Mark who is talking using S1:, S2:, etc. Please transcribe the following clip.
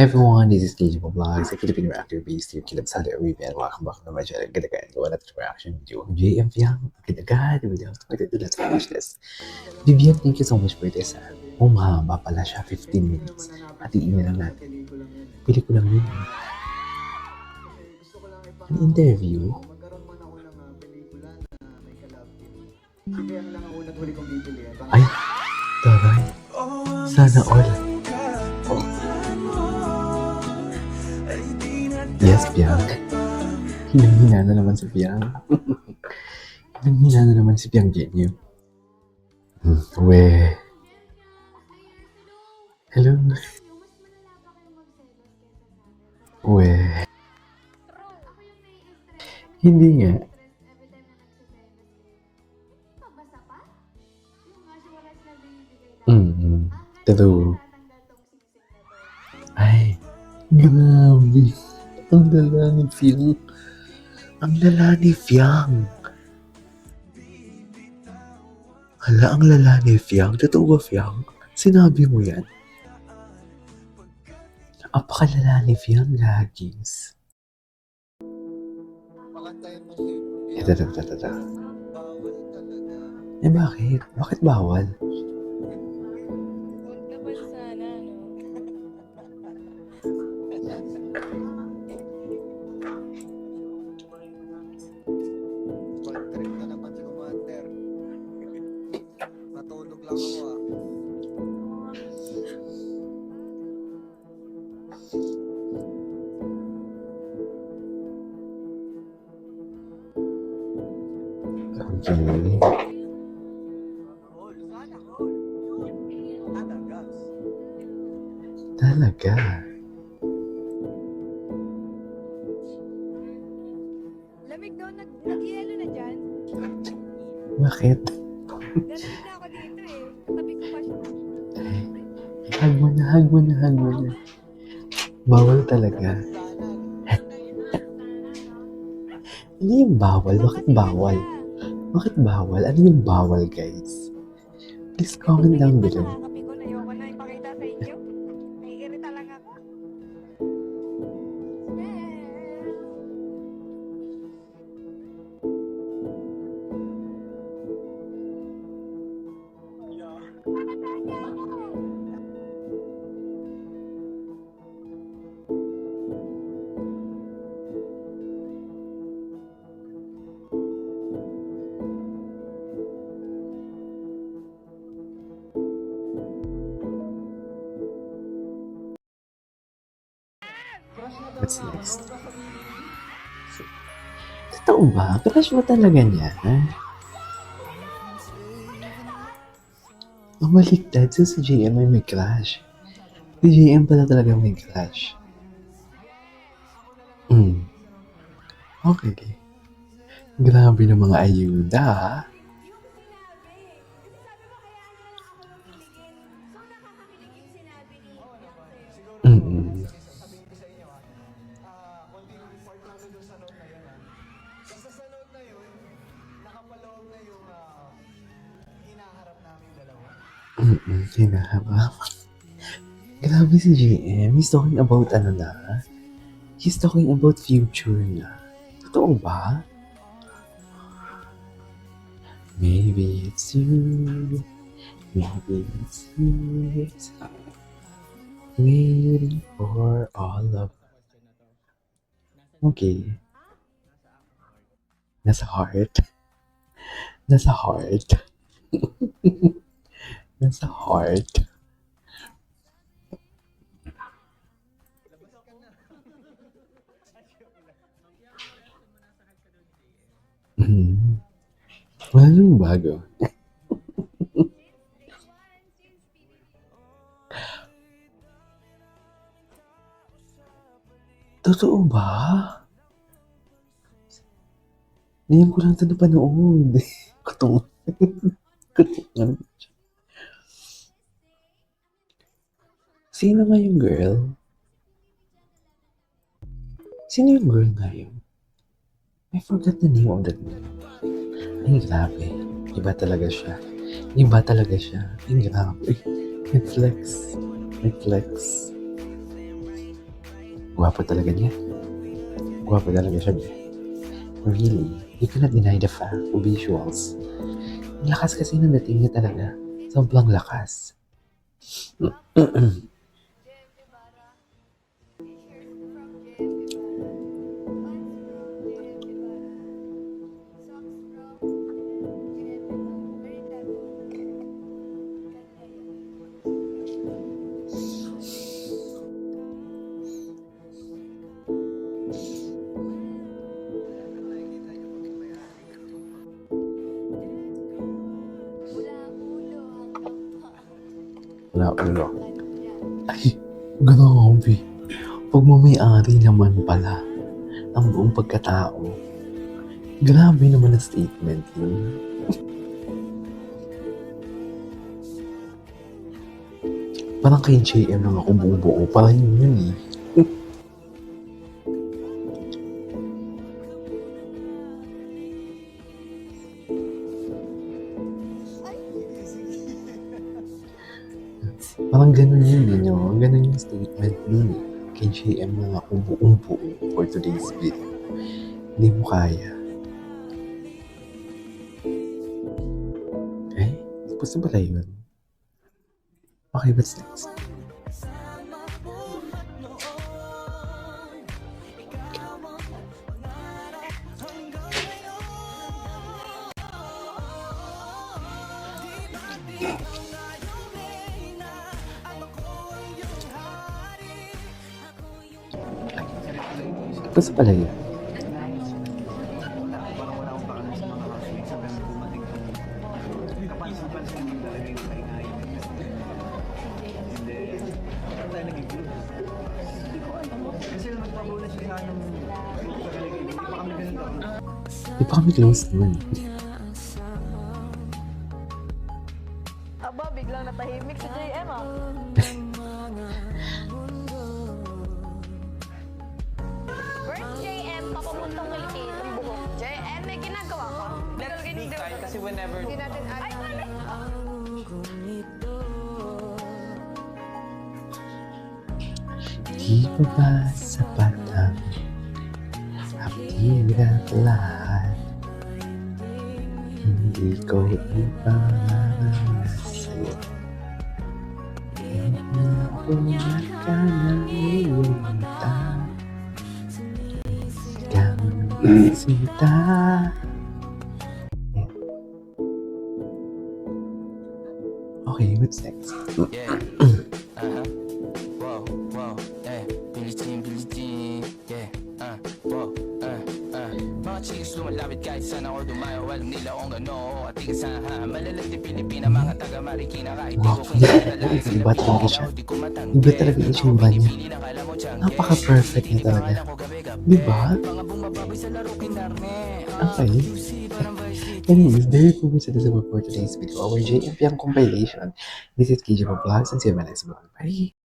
S1: Everyone, this is KJ Vlogs, a Filipino reactor based here, Kilab Saudi Arabia, and welcome back to my channel. Agad-agad, gawa natin reaction video. JM Fiang, agad-agad, let's watch this. Vivian, thank you so much for this. Mahaba pala siya, 15 minutes. Hatiin na lang natin. Pili ko lang yun. An interview? Ay, taray. Sana all. Oh. Yes, Piang. Hinang-hina na naman si Piang. Hinang-hina na naman si Piang Genyo. We. Hello. We. Hindi nga. True. Ay, grabe. Ang lala ni Fiang. Ang lala ni Fiang. Hala, ang lala ni Fiang. Totoo ba, Fiang? Sinabi mo yan? Apakalala ni Fiang, lagis. Ito. Eh, bakit? Bakit bawal?
S2: Natulog lang ako
S1: Okay. Talaga.
S3: Lamig daw, nag-yelo na dyan.
S1: Bakit?
S3: Narinig na ako dito eh. Katabi ko pa siya.
S1: Hag mo na. Bawal talaga. Ano yung bawal? Bakit bawal? Bakit bawal? Ano yung bawal, guys? Please comment down below.
S3: Katabi ko na ayoko na ipakita sa inyo. Naiirita lang ako.
S1: What's next? Totoo ba? Crush mo talaga niya? Ang baliktad. So si JM ay may crush. Si JM pala talaga may crush. Okay. Grabe ng mga ayuda. Hinaharap. Grabe si JM. He's talking about ano na? He's talking about future na. Totoo ba? Maybe it's you. Maybe it's you. Waiting for all of... Okay. Nasa heart. Nasa heart. Nasa heart. Wala nang bago. Totoo ba? Ngayon ko lang ito napanood. Kutungan. Sino nga yung girl? Sino yung girl nga yun? I forgot the name of that girl. Ay, grabe. Iba talaga siya. Ay, grabe. Nag-flex. Gwapo talaga niya. Gwapo talaga siya. Really, you cannot deny the fact of visuals. Ang lakas kasi ng dating niya talaga. Sobrang lakas. Wala ulo. Ay, grabe. Pagmamayari naman pala ang buong pagkatao. Grabe naman ang statement yun. Parang kay JM lang ako bubuo. Parang yun eh. Parang ganun yun eh, no? Ganun yung statement nun eh. Kay JM lang ako buong buo for today's video. Hindi mo kaya. Eh? Tapos na pala yun? Okay, what's next? Tapos na pala yun? Di pa kami close naman.
S3: Aba, biglang natahimik si JM ah. First JM, papapuntang malaki ng buhok. JM, may ginagawa ka?
S2: Let's be kind kasi whenever...
S3: Hindi natin ay,
S1: Di ko ba sapat ang hapirang lahat? Hindi ko ipangarap sa'yo. Hindi ako nakalimutan. Ikaw ang sinta. Okay, what's next?
S4: Yeah. Wow, wow, Billie Jean, yeah. Wow, Mga chicks lumalapit kahit saan ako dumayo. Alam nila kung gano at igasahan. Malalandi Pilipina, mga taga Marikina. Kahit di ko kilala sila.
S1: Iba talaga siya.
S4: Di ko matanggi.
S1: Iba talaga yung itsura niya. Napaka-perfect niya talaga. Di ba?
S4: Mga bumababoy sa laro kinarne.
S1: Okay. Anyways, there you go sa for today's video. Our JMP ang compilation. This is KJ Vlogs and see you in my next vlog. Bye!